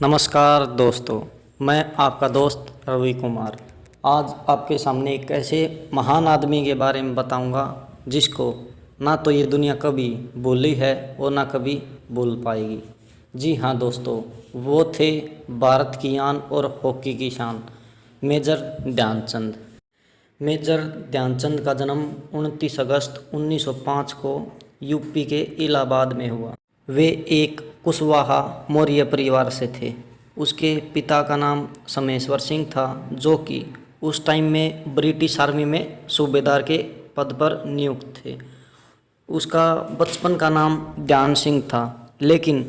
नमस्कार दोस्तों, मैं आपका दोस्त रवि कुमार। आज आपके सामने एक ऐसे महान आदमी के बारे में बताऊंगा जिसको ना तो ये दुनिया कभी भूली है और ना कभी भूल पाएगी। जी हाँ दोस्तों, वो थे भारत की आन और हॉकी की शान, मेजर ध्यानचंद। मेजर ध्यानचंद का जन्म 29 अगस्त 1905 को यूपी के इलाहाबाद में हुआ। वे एक कुशवाहा मौर्य परिवार से थे। उसके पिता का नाम समेश्वर सिंह था, जो कि उस टाइम में ब्रिटिश आर्मी में सूबेदार के पद पर नियुक्त थे। उसका बचपन का नाम ध्यान सिंह था, लेकिन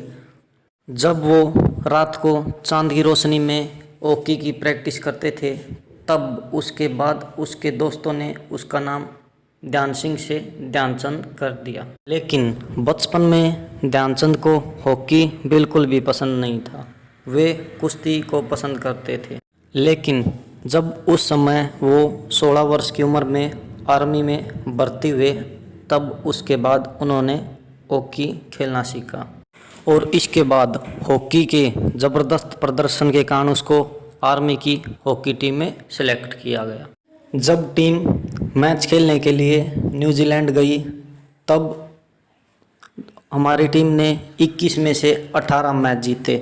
जब वो रात को चांद की रोशनी में हॉकी की प्रैक्टिस करते थे, तब उसके बाद उसके दोस्तों ने उसका नाम ध्यान सिंह से ध्यानचंद कर दिया। लेकिन बचपन में ध्यानचंद को हॉकी बिल्कुल भी पसंद नहीं था। वे कुश्ती को पसंद करते थे। लेकिन जब उस समय वो 16 वर्ष की उम्र में आर्मी में भर्ती हुए, तब उसके बाद उन्होंने हॉकी खेलना सीखा और इसके बाद हॉकी के ज़बरदस्त प्रदर्शन के कारण उसको आर्मी की हॉकी टीम में सेलेक्ट किया गया। जब टीम मैच खेलने के लिए न्यूजीलैंड गई, तब हमारी टीम ने 21 में से 18 मैच जीते।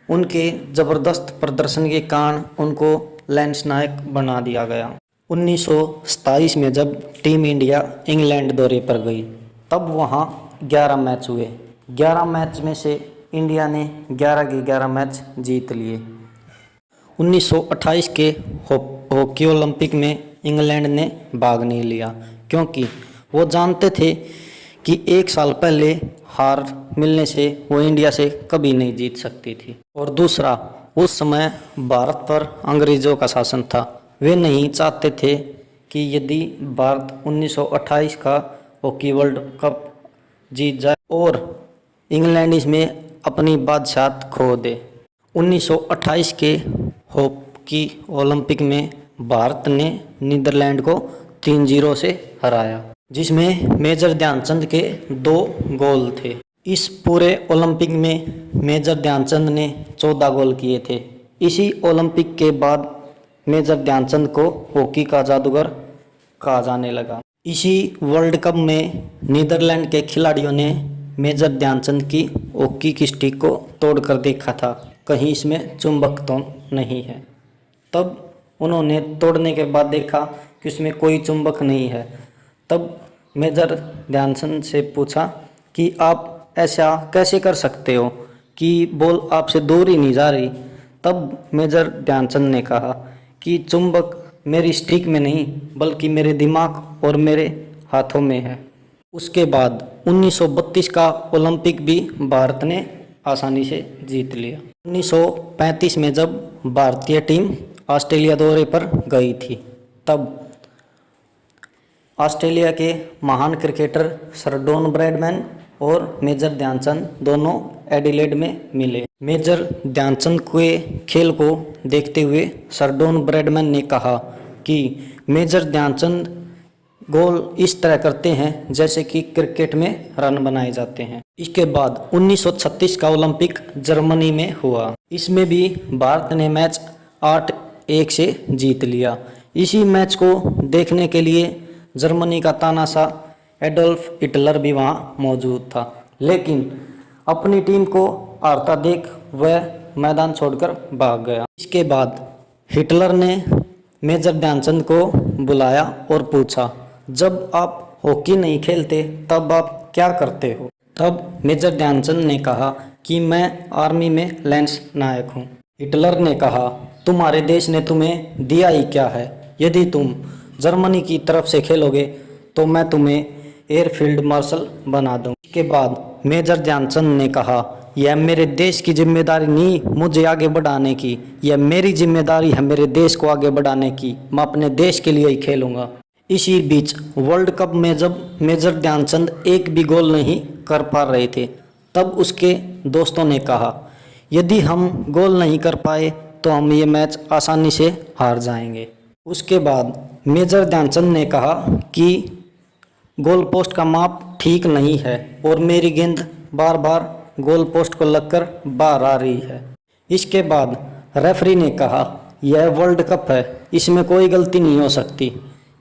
उनके ज़बरदस्त प्रदर्शन के कारण उनको लैंस नायक बना दिया गया। 1927 में जब टीम इंडिया इंग्लैंड दौरे पर गई, तब वहाँ 11 मैच हुए। 11 मैच में से इंडिया ने 11 के 11 मैच जीत लिए। 1928 के हॉकी ओलंपिक में इंग्लैंड ने भाग नहीं लिया, क्योंकि वो जानते थे कि एक साल पहले हार मिलने से वो इंडिया से कभी नहीं जीत सकती थी। और दूसरा, उस समय भारत पर अंग्रेज़ों का शासन था। वे नहीं चाहते थे कि यदि भारत 1928 का हॉकी वर्ल्ड कप जीत जाए और इंग्लैंड इसमें अपनी बादशाहत खो दे। 1928 के हॉकी ओलंपिक में भारत ने नीदरलैंड को 3-0 से हराया, जिसमें मेजर ध्यानचंद के 2 गोल थे। इस पूरे ओलंपिक में मेजर ध्यानचंद ने 14 गोल किए थे। इसी ओलंपिक के बाद मेजर ध्यानचंद को हॉकी का जादूगर कहा जाने लगा। इसी वर्ल्ड कप में नीदरलैंड के खिलाड़ियों ने मेजर ध्यानचंद की हॉकी की स्टिक को तोड़कर देखा था, कहीं इसमें चुंबक तो नहीं है। तब उन्होंने तोड़ने के बाद देखा कि उसमें कोई चुंबक नहीं है। तब मेजर ध्यानचंद से पूछा कि आप ऐसा कैसे कर सकते हो कि बॉल आपसे दूर ही नहीं जा रही। तब मेजर ध्यानचंद ने कहा कि चुंबक मेरी स्टिक में नहीं, बल्कि मेरे दिमाग और मेरे हाथों में है। उसके बाद 1932 का ओलंपिक भी भारत ने आसानी से जीत लिया। 1935 में जब भारतीय टीम ऑस्ट्रेलिया दौरे पर गई थी, तब ऑस्ट्रेलिया के महान क्रिकेटर सर डॉन ब्रैडमैन और मेजर ध्यानचंद दोनों एडिलेड में मिले। मेजर ध्यानचंद के खेल को देखते हुए सर डॉन ब्रैडमैन ने कहा कि मेजर ध्यानचंद गोल इस तरह करते हैं जैसे कि क्रिकेट में रन बनाए जाते हैं। इसके बाद 1936 का ओलंपिक जर्मनी में हुआ। इसमें भी भारत ने मैच 8-1 से जीत लिया। इसी मैच को देखने के लिए जर्मनी का तानाशाह एडोल्फ हिटलर भी वहाँ मौजूद था, लेकिन अपनी टीम को हारता देख वह मैदान छोड़कर भाग गया। इसके बाद हिटलर ने मेजर ध्यानचंद को बुलाया और पूछा, जब आप हॉकी नहीं खेलते तब आप क्या करते हो? तब मेजर ध्यानचंद ने कहा कि मैं आर्मी में लैंस नायक हूँ। हिटलर ने कहा, तुम्हारे देश ने तुम्हें दिया ही क्या है? यदि तुम जर्मनी की तरफ से खेलोगे तो मैं तुम्हें एयरफील्ड मार्शल बना दूँ। इसके बाद मेजर ध्यानचंद ने कहा, यह मेरे देश की जिम्मेदारी नहीं मुझे आगे बढ़ाने की, यह मेरी जिम्मेदारी है मेरे देश को आगे बढ़ाने की। मैं अपने देश के लिए ही खेलूँगा। इसी बीच वर्ल्ड कप में जब मेजर ध्यानचंद एक भी गोल नहीं कर पा रहे थे, तब उसके दोस्तों ने कहा, यदि हम गोल नहीं कर पाए तो हम ये मैच आसानी से हार जाएंगे। उसके बाद मेजर ध्यानचंद ने कहा कि गोल पोस्ट का माप ठीक नहीं है और मेरी गेंद बार बार गोल पोस्ट को लगकर बाहर आ रही है। इसके बाद रेफरी ने कहा यह वर्ल्ड कप है, इसमें कोई गलती नहीं हो सकती।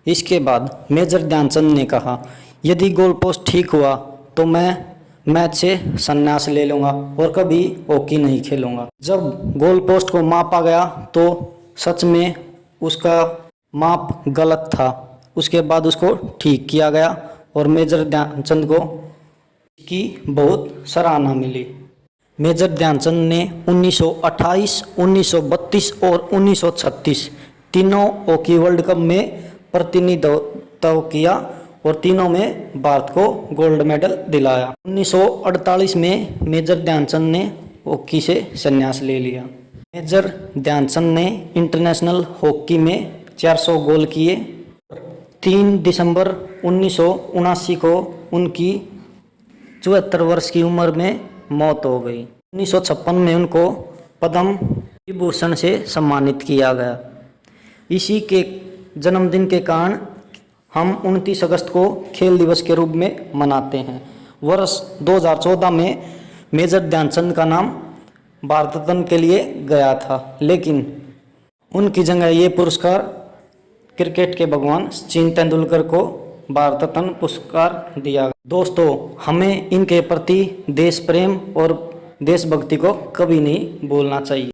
इसके बाद मेजर ध्यानचंद ने कहा यदि गोल पोस्ट ठीक हुआ तो मैं मैच से संन्यास ले लूँगा और कभी हॉकी नहीं खेलूँगा। जब गोल पोस्ट को मापा गया तो सच में उसका माप गलत था। उसके बाद उसको ठीक किया गया और मेजर ध्यानचंद को की बहुत सराहना मिली। मेजर ध्यानचंद ने 1928, 1932 और 1936 तीनों हॉकी वर्ल्ड कप में प्रतिनिधित्व किया और तीनों में भारत को गोल्ड मेडल दिलाया। 1948 में मेजर ध्यानचंद ने हॉकी से संन्यास ले लिया। मेजर ध्यानचंद ने इंटरनेशनल हॉकी में 400 गोल किए। 3 दिसंबर 1979 को उनकी 74 वर्ष की उम्र में मौत हो गई। 1956 में उनको पद्म विभूषण से सम्मानित किया गया। इसी के जन्मदिन के कारण हम 29 अगस्त को खेल दिवस के रूप में मनाते हैं। वर्ष 2014 में मेजर ध्यानचंद का नाम भारत रत्न के लिए गया था, लेकिन उनकी जगह ये पुरस्कार क्रिकेट के भगवान सचिन तेंदुलकर को भारत रत्न पुरस्कार दिया। दोस्तों, हमें इनके प्रति देश प्रेम और देशभक्ति को कभी नहीं भूलना चाहिए।